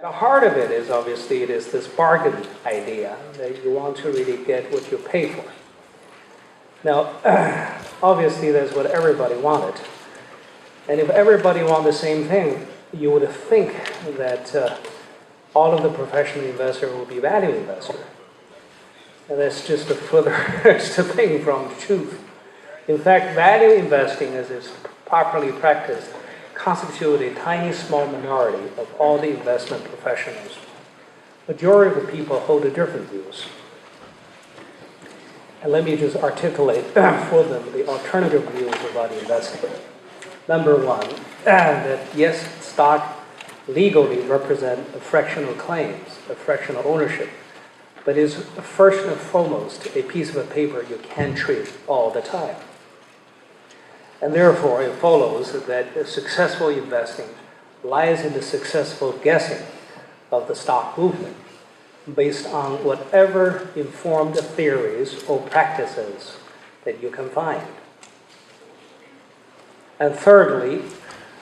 the heart of it is obviously it is this bargain idea that you want to really get what you pay for. Now, obviously that's what everybody wanted. And if everybody wanted the same thing, you would think that all of the professional investors will be value investors. And that's just a further thing from the truth. In fact, value investing, as it's properly practiced, constitutes a tiny small minority of all the investment professionals. Majority of the people hold different views. And let me just articulate for them the alternative views about investing. Number one, that yes, stock legally represent a fractional claims, a fractional ownership, but is first and foremost a piece of paper you can trade all the time. And therefore, it follows that successful investing lies in the successful guessing of the stock movement based on whatever informed theories or practices that you can find. And thirdly,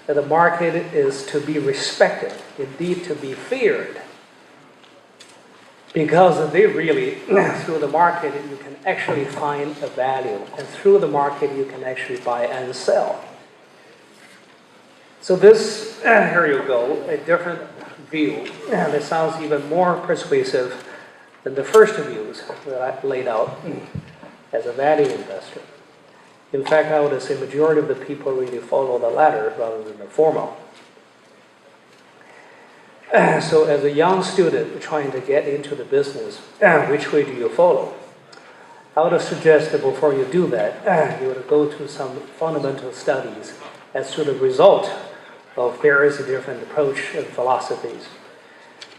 that the market is to be respected, indeed to be feared, because they really, through the market, you can actually find a value, and through the market, you can actually buy and sell. So this, here you go, a different view, and it sounds even more persuasive than the first views that I laid out as a value investor. In fact, I would say majority of the people really follow the latter rather than the former. So as a young student trying to get into the business, which way do you follow? I would suggest that before you do that, you would go to some fundamental studies as to the result of various different approach and philosophies.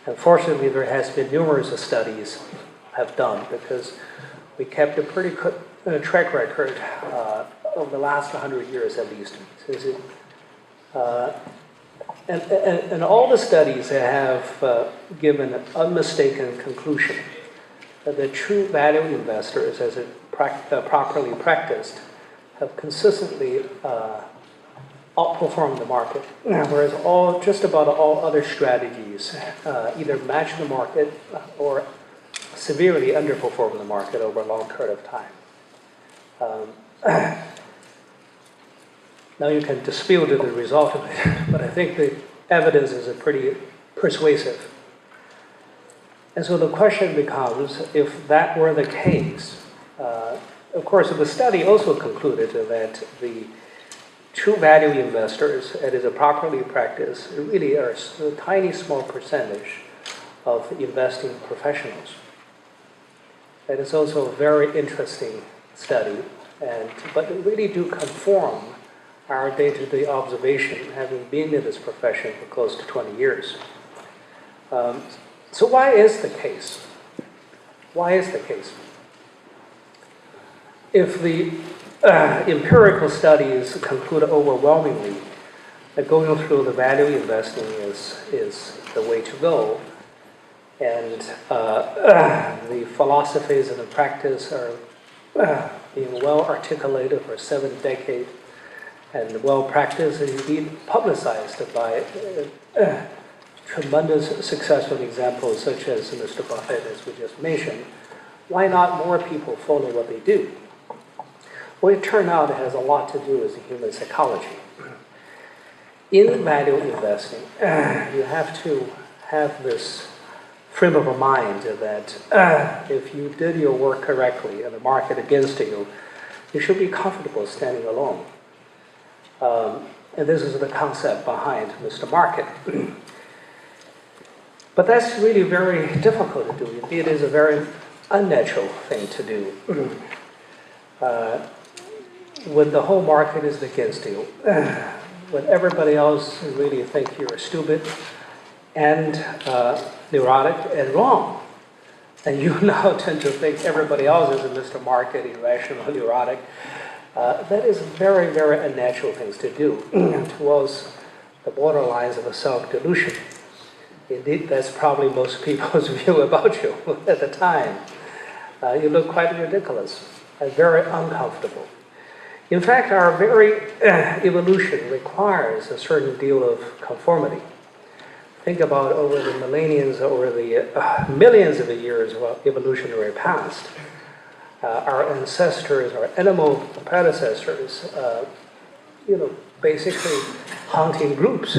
Unfortunately, there has been numerous studies have done because we kept a pretty good track record of the last 100 years at least. And all the studies have given an unmistaken conclusion that the true value investors, as it properly practiced, have consistently outperformed the market, whereas just about all other strategies either match the market or severely underperform the market over a long period of time. Now you can dispute the result of it, but I think the evidence is pretty persuasive. And so the question becomes, if that were the case, of course the study also concluded that the true value investors, that is properly practiced, really are a tiny small percentage of investing professionals. That is also a very interesting study, but they really do conform our day-to-day observation, having been in this profession for close to 20 years. So why is the case? Why is the case? If the empirical studies conclude overwhelmingly that going through the value investing is the way to go, and the philosophies and the practice are being well articulated for 7 decades, and well practiced and indeed publicized by tremendous successful examples such as Mr. Buffett, as we just mentioned, why not more people follow what they do? Well, it turned out it has a lot to do with human psychology. In value investing, you have to have this frame of mind that if you did your work correctly and the market against you, you should be comfortable standing alone. And this is the concept behind Mr. Market. But that's really very difficult to do. It is a very unnatural thing to do. When the whole market is against you, when everybody else really think you're stupid and neurotic and wrong, and you now tend to think everybody else is a Mr. Market, irrational, neurotic, that is very, very unnatural things to do towards the borderlines of a self-delusion. Indeed, that's probably most people's view about you at the time. You look quite ridiculous and very uncomfortable. In fact, our very evolution requires a certain deal of conformity. think about over the millenniums, over the millions of years of evolutionary past, our ancestors, our animal predecessors, basically hunting groups.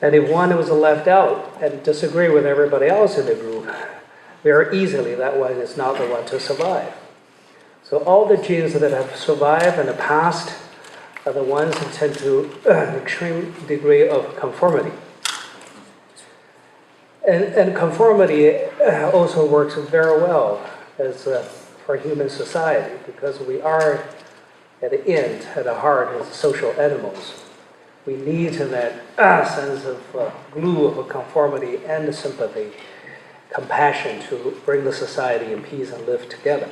And if one was left out and disagree with everybody else in the group, very easily that one is not the one to survive. So all the genes that have survived in the past are the ones that tend to an extreme degree of conformity. And conformity also works very well as for human society, because we are, at the end, at the heart, as social animals. We need that sense of glue of conformity and sympathy, compassion to bring the society in peace and live together.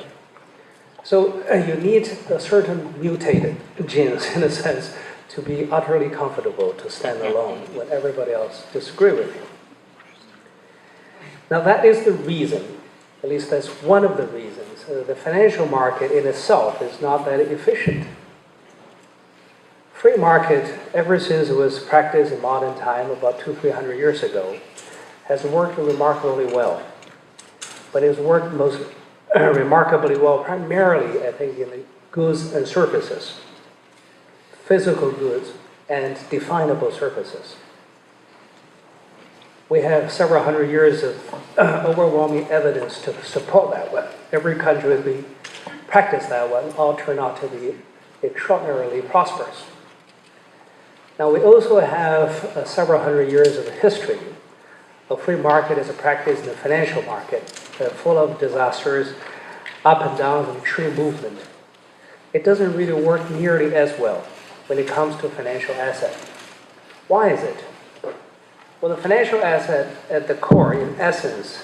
So you need a certain mutated genes, in a sense, to be utterly comfortable to stand alone when everybody else disagree with you. Now that is the reason, at least that's one of the reasons, the financial market in itself is not that efficient. Free market, ever since it was practiced in modern time, about 200-300 years ago, has worked remarkably well. But it's worked most remarkably well primarily, I think, in the goods and services, physical goods and definable services. We have several hundred years of overwhelming evidence to support that one. Every country that we practice that one all turn out to be extraordinarily prosperous. Now we also have several hundred years of history of free market as a practice in the financial market, full of disasters, up and down, and extreme movement. It doesn't really work nearly as well when it comes to financial asset. Why is it? Well, the financial asset at the core, in essence,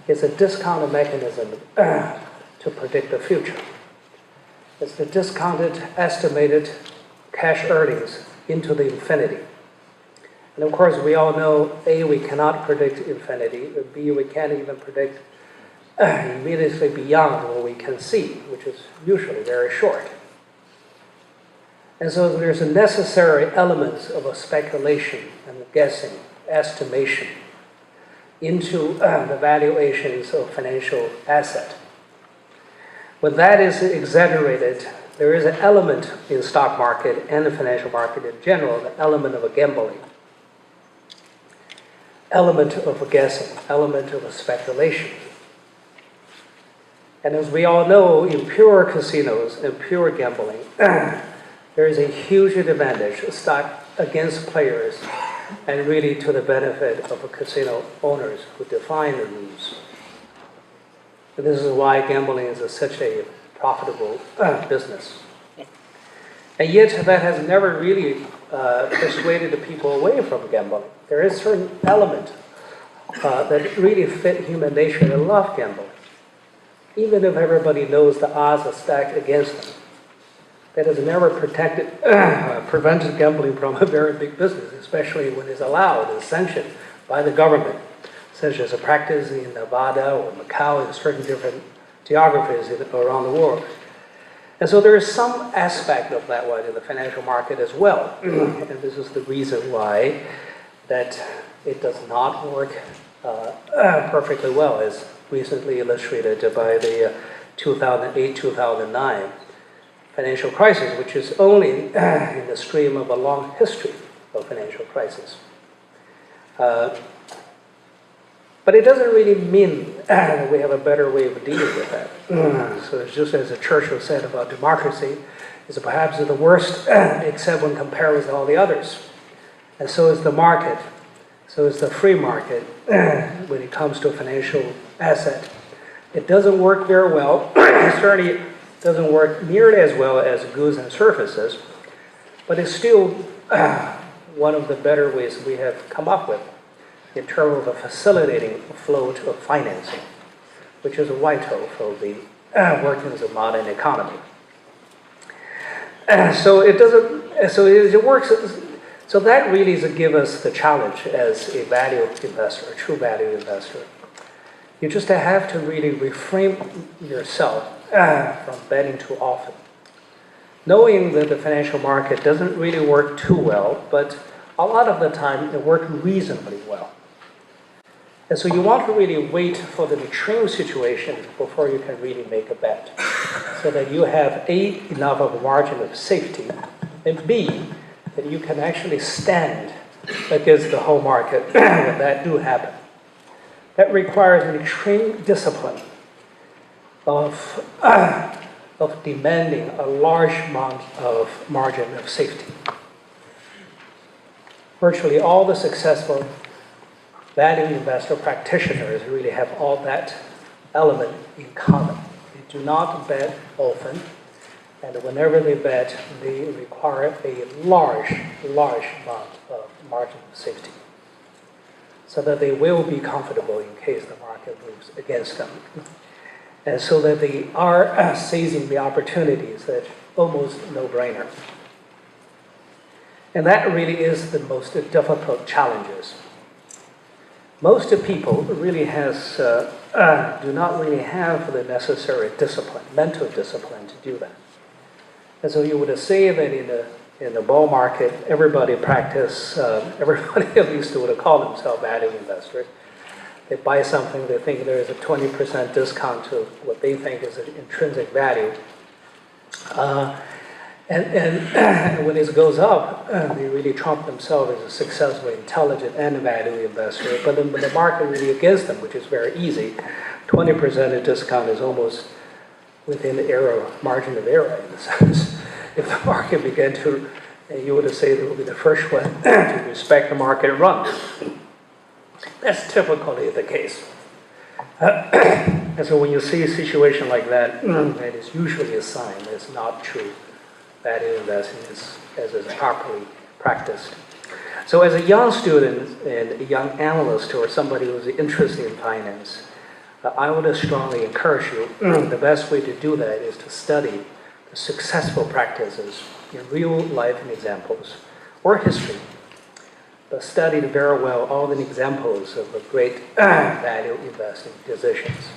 is a discounted mechanism to predict the future. It's the discounted, estimated cash earnings into the infinity. And of course, we all know, A, we cannot predict infinity, and B, we can't even predict immediately beyond what we can see, which is usually very short. And so there's a necessary elements of a speculation and guessing, estimation into the valuations of financial asset. When that is exaggerated, there is an element in stock market and the financial market in general, the element of a gambling, element of a guessing, element of a speculation. And as we all know, in pure casinos and pure gambling, there is a huge advantage of stock against players and really to the benefit of casino owners who define the rules. And this is why gambling is such a profitable business. And yet that has never really persuaded the people away from gambling. There is a certain element that really fit human nature to love gambling. Even if everybody knows the odds are stacked against them. That has never prevented gambling from a very big business, especially when it's allowed and sanctioned by the government, such as a practice in Nevada or Macau and certain different geographies around the world. And so there is some aspect of that one in the financial market as well. And this is the reason why that it does not work perfectly well, as recently illustrated by the 2008-2009 financial crisis, which is only in the stream of a long history of financial crisis. But it doesn't really mean that we have a better way of dealing with that. So it's just as Churchill said about democracy, is perhaps the worst except when compared with all the others. And so is the market. So is the free market when it comes to a financial asset. It doesn't work very well. It certainly doesn't work nearly as well as goods and services, but it's still one of the better ways we have come up with in terms of facilitating the flow of financing, which is vital for the workings of modern economy. So it works. So that really is to give us the challenge as a value investor, a true value investor. You just have to really reframe yourself from betting too often. Knowing that the financial market doesn't really work too well, but a lot of the time it works reasonably well. And so you want to really wait for the extreme situation before you can really make a bet, so that you have A, enough of a margin of safety, and B, that you can actually stand against the whole market when that do happen. That requires an extreme discipline of demanding a large amount of margin of safety. Virtually all the successful value investor practitioners really have all that element in common. They do not bet often, and whenever they bet, they require a large amount of margin of safety, so that they will be comfortable in case the market moves against them. And so that they are seizing the opportunities that almost no-brainer. And that really is the most difficult challenges. Most people really do not really have the necessary discipline, mental discipline to do that. And so you would say that in the bull market, everybody at least would call themselves value investors. They buy something, they think there is a 20% discount to what they think is an intrinsic value. And when it goes up, they really trump themselves as a successful, intelligent, and value investor. But then the market really against them, which is very easy. 20% of discount is almost within the error, margin of error in a sense. If the market began to, you would say they will be the first one to respect the market run. That's typically the case. And so when you see a situation like that, that is usually a sign that it's not true value investing as is properly practiced. So as a young student and a young analyst or somebody who's interested in finance, I would strongly encourage you, the best way to do that is to study the successful practices in real life examples or history, but study very well all the examples of the great value investing decisions.